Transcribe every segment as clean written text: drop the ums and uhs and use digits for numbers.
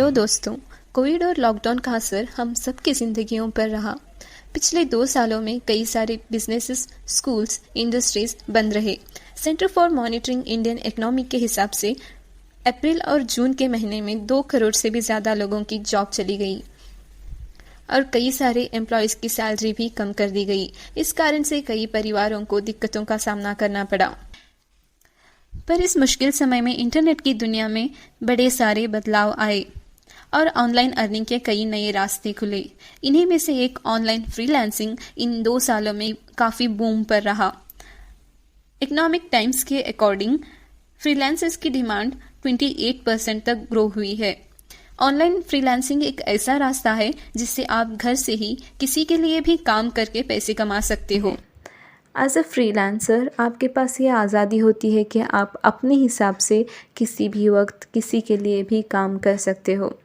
Hello दोस्तों। Covid और lockdown का असर हम सबकी ज़िंदगियों पर रहा। पिछले 2 सालों में कई सारे बिजनेसेस, स्कूल्स, इंडस्ट्रीज बंद रहे। Centre for monitoring Indian economy के हिसाब से अप्रैल और जून के महीने में 2 करोड़ से भी ज़्यादा लोगों की जॉब चली गई और कई सारे एम्प्लॉयज़ की सैलरी भी कम कर दी गई। इस कारण से कई परिवारों को दिक्कतों का सामना करना पड़ा। पर इस मुश्किल समय में इंटरनेट की दुनिया में बड़े सारे बदलाव आए और ऑनलाइन अर्निंग के कई नए रास्ते खुले। इन्हीं में से एक ऑनलाइन फ्रीलांसिंग इन 2 सालों में काफ़ी बूम पर रहा। इकोनॉमिक टाइम्स के अकॉर्डिंग फ्रीलांसर्स की डिमांड 28% तक ग्रो हुई है। ऑनलाइन फ्रीलांसिंग एक ऐसा रास्ता है जिससे आप घर से ही किसी के लिए भी काम करके पैसे कमा सकते हो। एज अ फ्रीलांसर आपके पास ये आज़ादी होती है कि आप अपने हिसाब से किसी भी वक्त किसी के लिए भी काम कर सकते हो।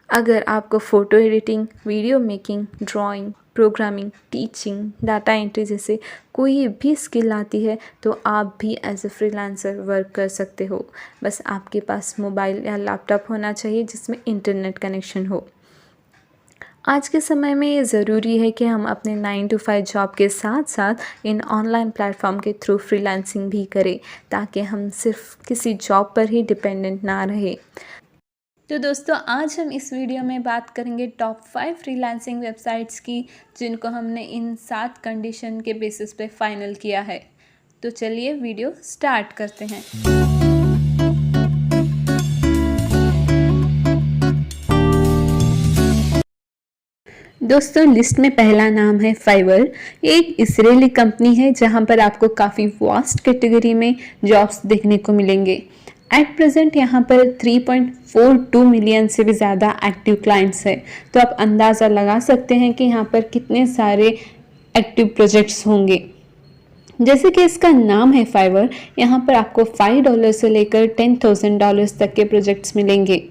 अगर आपको photo editing, video making, drawing, programming, teaching, data entry जैसे कोई भी स्किल आती है तो आप भी एज अ फ्रीलांसर वर्क कर सकते हो। बस आपके पास मोबाइल या लैपटॉप होना चाहिए जिसमें इंटरनेट कनेक्शन हो। आज के समय में ये ज़रूरी है कि हम अपने 9 to 5 जॉब के साथ साथ इन ऑनलाइन प्लेटफॉर्म के थ्रू फ्रीलांसिंग भी करें ताकि हम सिर्फ किसी जॉब पर ही डिपेंडेंट ना रहे। तो दोस्तों, आज हम इस वीडियो में बात करेंगे टॉप 5 फ्रीलांसिंग वेबसाइट्स की जिनको हमने इन 7 कंडीशन के बेसिस पे फाइनल किया है। तो चलिए वीडियो स्टार्ट करते हैं। दोस्तों, लिस्ट में पहला नाम है फाइवर। ये एक इजरायली कंपनी है जहां पर आपको काफ़ी वास्ट कैटेगरी में जॉब्स देखने को मिलेंगे। एट प्रेजेंट यहाँ पर 3.42 मिलियन से भी ज़्यादा एक्टिव क्लाइंट्स है। तो आप अंदाज़ा लगा सकते हैं कि यहाँ पर कितने सारे एक्टिव प्रोजेक्ट्स होंगे। जैसे कि इसका नाम है फाइवर, यहाँ पर आपको $5 से लेकर $10,000 तक के प्रोजेक्ट्स मिलेंगे।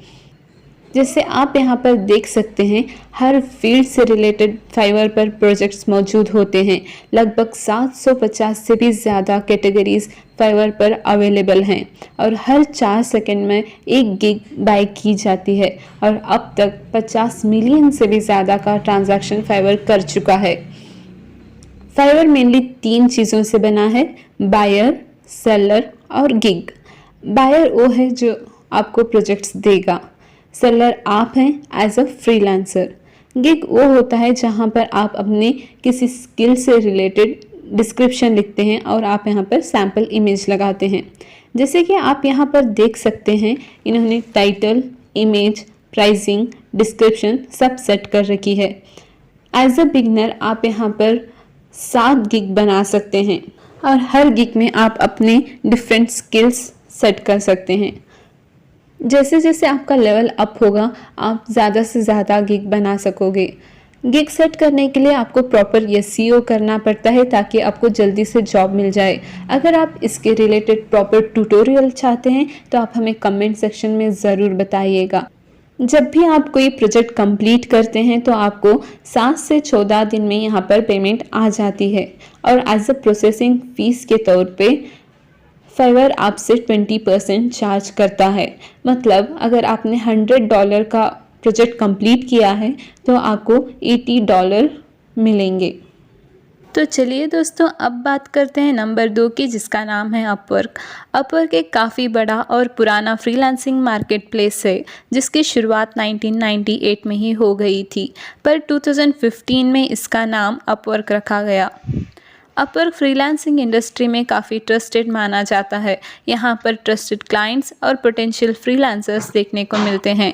जैसे आप यहाँ पर देख सकते हैं, हर फील्ड से रिलेटेड फाइवर पर प्रोजेक्ट्स मौजूद होते हैं। लगभग 750 से भी ज़्यादा कैटेगरीज फाइवर पर अवेलेबल हैं और हर 4 सेकंड में 1 गिग बाय की जाती है और अब तक 50 मिलियन से भी ज़्यादा का ट्रांजैक्शन फाइवर कर चुका है। फाइवर मेनली 3 चीज़ों से बना है: बायर, सेलर और गिग। बायर वो है जो आपको प्रोजेक्ट्स देगा, सेलर आप हैं एज अ फ्रीलांसर। गिग वो होता है जहाँ पर आप अपने किसी स्किल से रिलेटेड डिस्क्रिप्शन लिखते हैं और आप यहाँ पर सैम्पल इमेज लगाते हैं। जैसे कि आप यहाँ पर देख सकते हैं, इन्होंने टाइटल, इमेज, प्राइसिंग, डिस्क्रिप्शन सब सेट कर रखी है। एज अ बिगनर आप यहाँ पर 7 गिग बना सकते हैं और हर गिग में आप अपने डिफरेंट स्किल्स सेट कर सकते हैं। जैसे जैसे आपका लेवल अप होगा आप ज़्यादा से ज़्यादा गिग बना सकोगे। गिग सेट करने के लिए आपको प्रॉपर एसईओ करना पड़ता है ताकि आपको जल्दी से जॉब मिल जाए। अगर आप इसके रिलेटेड प्रॉपर ट्यूटोरियल चाहते हैं तो आप हमें कमेंट सेक्शन में ज़रूर बताइएगा। जब भी आप कोई प्रोजेक्ट कंप्लीट करते हैं तो आपको 7 से 14 दिन में यहाँ पर पेमेंट आ जाती है और एज अ प्रोसेसिंग फ़ीस के तौर पे फाइवर आपसे 20% चार्ज करता है। मतलब अगर आपने $100 का प्रोजेक्ट कंप्लीट किया है तो आपको $80 मिलेंगे। तो चलिए दोस्तों, अब बात करते हैं नंबर 2 की जिसका नाम है अपवर्क। अपवर्क एक काफ़ी बड़ा और पुराना फ्रीलांसिंग मार्केट प्लेस है जिसकी शुरुआत 1998 में ही हो गई थी, पर 2015 में इसका नाम अपवर्क रखा गया। अपवर्क फ्रीलांसिंग इंडस्ट्री में काफ़ी ट्रस्टेड माना जाता है। यहाँ पर ट्रस्टेड क्लाइंट्स और पोटेंशियल फ्रीलांसर्स देखने को मिलते हैं।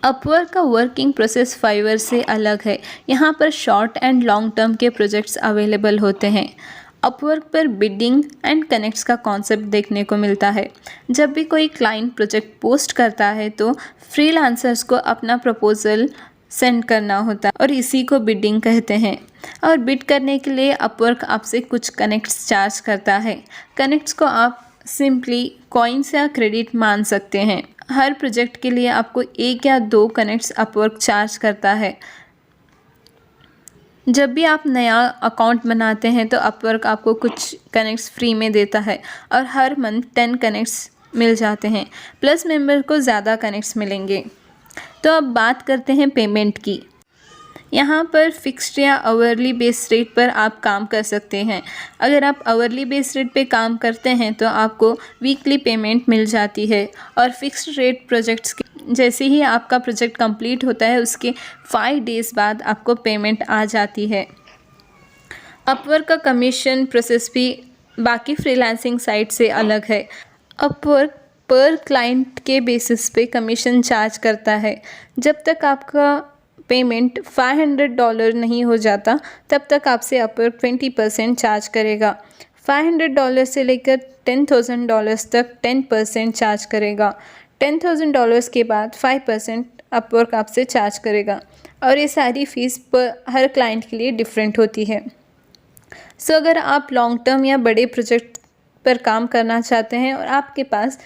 अपवर्क का वर्किंग प्रोसेस फाइवर से अलग है। यहाँ पर शॉर्ट एंड लॉन्ग टर्म के प्रोजेक्ट्स अवेलेबल होते हैं। अपवर्क पर बिडिंग एंड कनेक्ट्स का कॉन्सेप्ट देखने को मिलता है। जब भी कोई क्लाइंट प्रोजेक्ट पोस्ट करता है तो फ्रीलांसर्स को अपना प्रपोजल सेंड करना होता है और इसी को बिडिंग कहते हैं। और बिड करने के लिए अपवर्क आपसे कुछ कनेक्ट्स चार्ज करता है। कनेक्ट्स को आप सिंपली कॉइन्स या क्रेडिट मान सकते हैं। हर प्रोजेक्ट के लिए आपको 1 या 2 कनेक्ट्स अपवर्क चार्ज करता है। जब भी आप नया अकाउंट बनाते हैं तो अपवर्क आपको कुछ कनेक्ट्स फ्री में देता है और हर मंथ 10 कनेक्ट्स मिल जाते हैं, प्लस मेंबर को ज़्यादा कनेक्ट्स मिलेंगे। तो अब बात करते हैं पेमेंट की। यहाँ पर फिक्स्ड या आवरली बेस रेट पर आप काम कर सकते हैं। अगर आप आवरली बेस रेट पे काम करते हैं तो आपको वीकली पेमेंट मिल जाती है, और फिक्स्ड रेट प्रोजेक्ट्स के जैसे ही आपका प्रोजेक्ट कंप्लीट होता है उसके 5 डेज़ बाद आपको पेमेंट आ जाती है। अपवर्क का कमीशन प्रोसेस भी बाकी फ्रीलांसिंग साइट से अलग है। अपवर्क पर क्लाइंट के बेसिस पे कमीशन चार्ज करता है। जब तक आपका पेमेंट $500 नहीं हो जाता तब तक आपसे अपवर्क 20% चार्ज करेगा। $500 से लेकर $10,000 तक 10% चार्ज करेगा। $10,000 के बाद 5% अपवर्क आपसे चार्ज करेगा, और ये सारी फ़ीस पर हर क्लाइंट के लिए डिफरेंट होती है। सो अगर आप लॉन्ग टर्म या बड़े प्रोजेक्ट पर काम करना चाहते हैं और आपके पास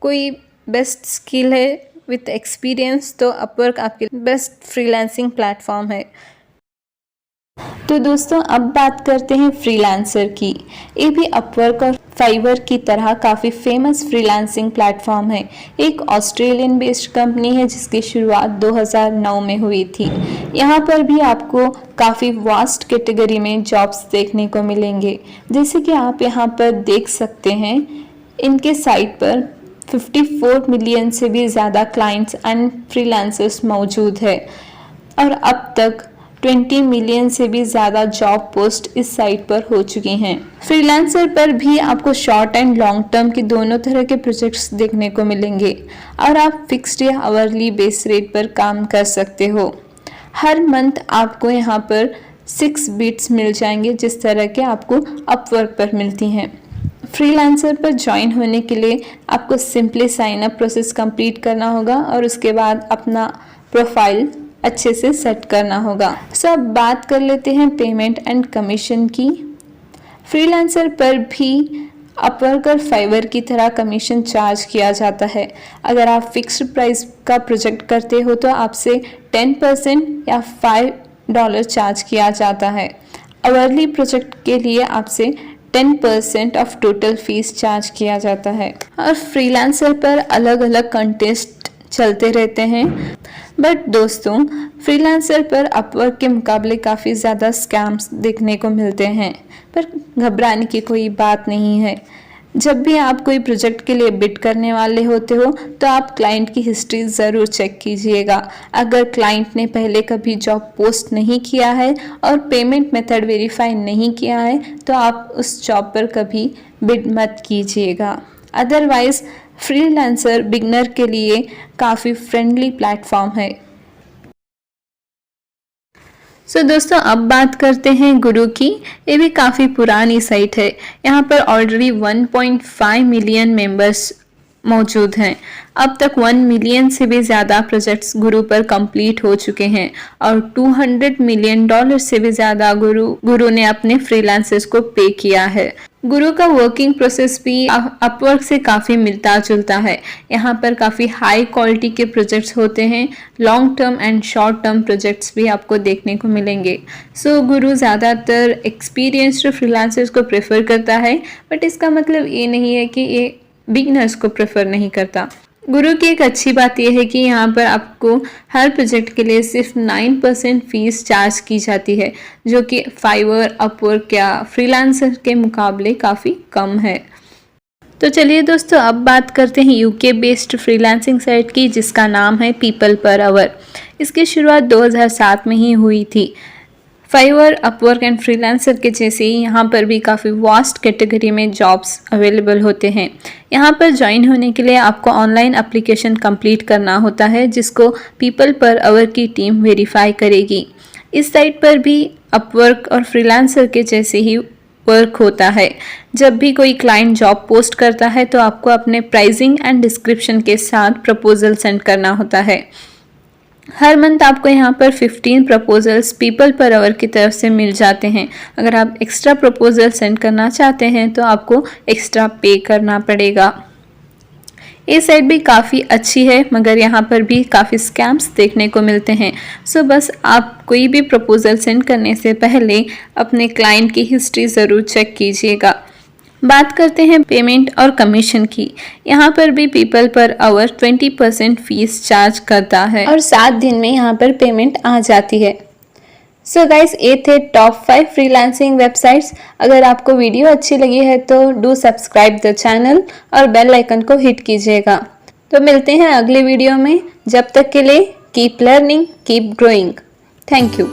कोई बेस्ट स्किल है विथ एक्सपीरियंस, तो अपवर्क आपके बेस्ट फ्रीलांसिंग प्लेटफॉर्म है। तो दोस्तों अब बात करते हैं फ्रीलांसर की। ये भी अपवर्क और फाइवर की तरह काफ़ी फेमस फ्रीलांसिंग प्लेटफॉर्म है। एक ऑस्ट्रेलियन बेस्ड कंपनी है जिसकी शुरुआत 2009 में हुई थी। यहाँ पर भी आपको काफ़ी वास्ट कैटेगरी में जॉब्स देखने को मिलेंगे। जैसे कि आप यहाँ पर देख सकते हैं, इनके साइट पर 54 मिलियन से भी ज़्यादा क्लाइंट्स एंड फ्रीलांसर्स मौजूद है, और अब तक 20 मिलियन से भी ज़्यादा जॉब पोस्ट इस साइट पर हो चुकी हैं। फ्रीलांसर पर भी आपको शॉर्ट एंड लॉन्ग टर्म के दोनों तरह के प्रोजेक्ट्स देखने को मिलेंगे, और आप फिक्स्ड या आवरली बेस रेट पर काम कर सकते हो। हर मंथ आपको यहाँ पर 6 बीट्स मिल जाएंगे, जिस तरह के आपको अपवर्क पर मिलती हैं। फ्रीलांसर पर ज्वाइन होने के लिए आपको simply sign up process complete करना होगा, और उसके बाद अपना प्रोफाइल अच्छे से सेट करना होगा। सो अब बात कर लेते हैं पेमेंट एंड कमीशन की। फ्रीलांसर पर भी अपवर्क और फाइवर की तरह कमीशन चार्ज किया जाता है। अगर आप फिक्स्ड प्राइस का प्रोजेक्ट करते हो तो आपसे 10% या $5 चार्ज किया जाता है। आवरली प्रोजेक्ट के लिए आपसे 10% ऑफ टोटल फीस चार्ज किया जाता है। और फ्रीलांसर पर अलग अलग कंटेस्ट चलते रहते हैं। बट दोस्तों, फ्रीलांसर पर अपवर्क के मुकाबले काफ़ी ज़्यादा स्कैम्स देखने को मिलते हैं, पर घबराने की कोई बात नहीं है। जब भी आप कोई प्रोजेक्ट के लिए बिड करने वाले होते हो तो आप क्लाइंट की हिस्ट्री ज़रूर चेक कीजिएगा। अगर क्लाइंट ने पहले कभी जॉब पोस्ट नहीं किया है और पेमेंट मेथड वेरीफाई नहीं किया है तो आप उस जॉब पर कभी बिड मत कीजिएगा। अदरवाइज़ फ्रीलांसर बिगनर के लिए काफ़ी फ्रेंडली प्लेटफॉर्म है। सो दोस्तों अब बात करते हैं गुरु की। ये भी काफ़ी पुरानी साइट है। यहाँ पर ऑलरेडी 1.5 मिलियन मेंबर्स मौजूद हैं। अब तक 1 मिलियन से भी ज़्यादा प्रोजेक्ट्स गुरु पर कंप्लीट हो चुके हैं, और $200 मिलियन से भी ज़्यादा गुरु ने अपने फ्रीलांसर्स को पे किया है। गुरु का वर्किंग प्रोसेस भी अपवर्क से काफ़ी मिलता जुलता है। यहाँ पर काफ़ी हाई क्वालिटी के प्रोजेक्ट्स होते हैं। Long term and short term projects भी आपको देखने को मिलेंगे। सो गुरु ज़्यादातर एक्सपीरियंस्ड फ्रीलांसर्स को प्रेफर करता है, बट इसका मतलब ये नहीं है कि ये बिगनर्स को प्रेफर नहीं करता। गुरु की एक अच्छी बात यह है कि यहाँ पर आपको हर प्रोजेक्ट के लिए सिर्फ 9% फीस चार्ज की जाती है, जो कि फाइवर, अपवर्क या फ्रीलांसर के मुकाबले काफ़ी कम है। तो चलिए दोस्तों अब बात करते हैं यूके बेस्ड फ्रीलांसिंग साइट की, जिसका नाम है पीपल पर आवर। इसकी शुरुआत 2007 में ही हुई थी। फाइवर, अपवर्क एंड फ्रीलांसर के जैसे ही यहाँ पर भी काफ़ी वास्ट कैटेगरी में जॉब्स अवेलेबल होते हैं। यहाँ पर ज्वाइन होने के लिए आपको ऑनलाइन एप्लीकेशन कंप्लीट करना होता है, जिसको पीपल पर आवर की टीम वेरीफाई करेगी। इस साइट पर भी अपवर्क और फ्रीलांसर के जैसे ही वर्क होता है। जब भी कोई क्लाइंट जॉब पोस्ट करता है तो आपको अपने प्राइसिंग एंड डिस्क्रिप्शन के साथ प्रपोजल सेंड करना होता है। हर मंथ आपको यहाँ पर 15 प्रपोजल्स पीपल पर आवर की तरफ से मिल जाते हैं। अगर आप एक्स्ट्रा प्रपोजल सेंड करना चाहते हैं तो आपको एक्स्ट्रा पे करना पड़ेगा। ये साइट भी काफ़ी अच्छी है, मगर यहाँ पर भी काफ़ी स्कैम्स देखने को मिलते हैं। सो बस आप कोई भी प्रपोजल सेंड करने से पहले अपने क्लाइंट की हिस्ट्री ज़रूर चेक कीजिएगा। बात करते हैं पेमेंट और कमीशन की। यहाँ पर भी people per hour 20% fees charge करता है और 7 दिन में यहाँ पर पेमेंट आ जाती है। सो गाइस, ये थे टॉप 5 फ्रीलांसिंग वेबसाइट्स। अगर आपको वीडियो अच्छी लगी है तो डू सब्सक्राइब द चैनल और बेल आइकन को हिट कीजिएगा। तो मिलते हैं अगले वीडियो में। जब तक के लिए keep learning, keep growing. Thank you.